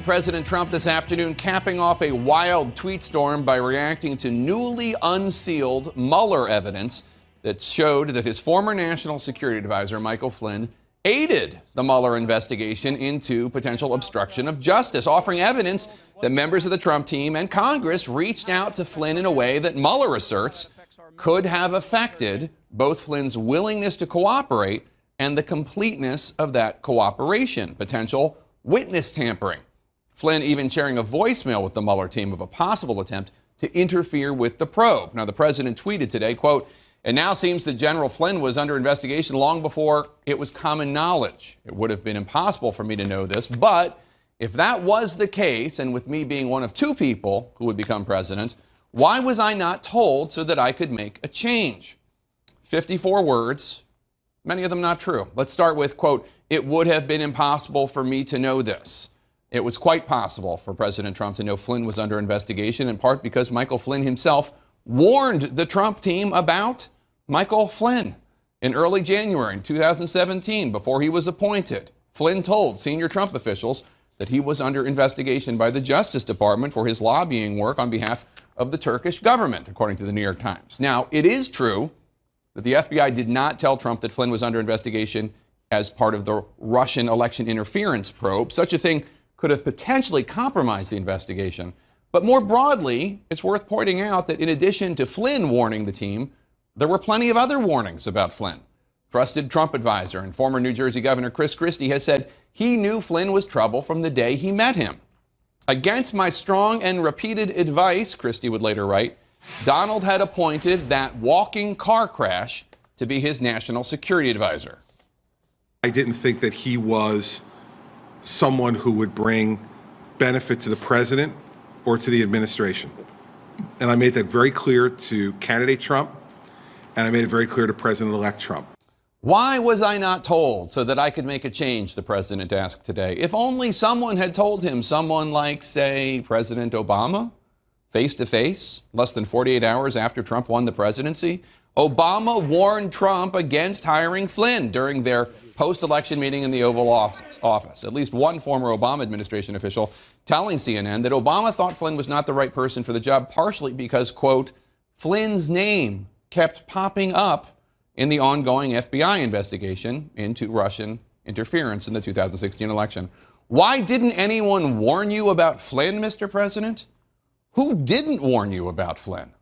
President Trump this afternoon capping off a wild tweet storm by reacting to newly unsealed Mueller evidence that showed that his former national security advisor, Michael Flynn, aided the Mueller investigation into potential obstruction of justice, offering evidence that members of the Trump team and Congress reached out to Flynn in a way that Mueller asserts could have affected both Flynn's willingness to cooperate and the completeness of that cooperation, potential witness tampering. Flynn even sharing a voicemail with the Mueller team of a possible attempt to interfere with the probe. Now, the president tweeted today, quote, "It now seems that General Flynn was under investigation long before it was common knowledge. It would have been impossible for me to know this, but if that was the case, and with me being one of two people who would become president, why was I not told so that I could make a change?" 54 words, many of them not true. Let's start with, quote, "It would have been impossible for me to know this." It was quite possible for President Trump to know Flynn was under investigation, in part because Michael Flynn himself warned the Trump team about Michael Flynn. In early January in 2017, before he was appointed, Flynn told senior Trump officials that he was under investigation by the Justice Department for his lobbying work on behalf of the Turkish government, according to the New York Times. Now, it is true that the FBI did not tell Trump that Flynn was under investigation as part of the Russian election interference probe. Such a thing could have potentially compromised the investigation. But more broadly, it's worth pointing out that in addition to Flynn warning the team, there were plenty of other warnings about Flynn. Trusted Trump advisor and former New Jersey Governor Chris Christie has said he knew Flynn was trouble from the day he met him. "Against my strong and repeated advice," Christie would later write, "Donald had appointed that walking car crash to be his national security advisor." I didn't think that he was someone who would bring benefit to the president or to the administration. And I made that very clear to candidate Trump, and I made it very clear to President-elect Trump. Why was I not told so that I could make a change, the president asked today. If only someone had told him, someone like, say, President Obama, face to face, less than 48 hours after Trump won the presidency. Obama warned Trump against hiring Flynn during their post-election meeting in the Oval Office. At least one former Obama administration official telling CNN that Obama thought Flynn was not the right person for the job, partially because, quote, Flynn's name kept popping up in the ongoing FBI investigation into Russian interference in the 2016 election. Why didn't anyone warn you about Flynn, Mr. President? Who didn't warn you about Flynn?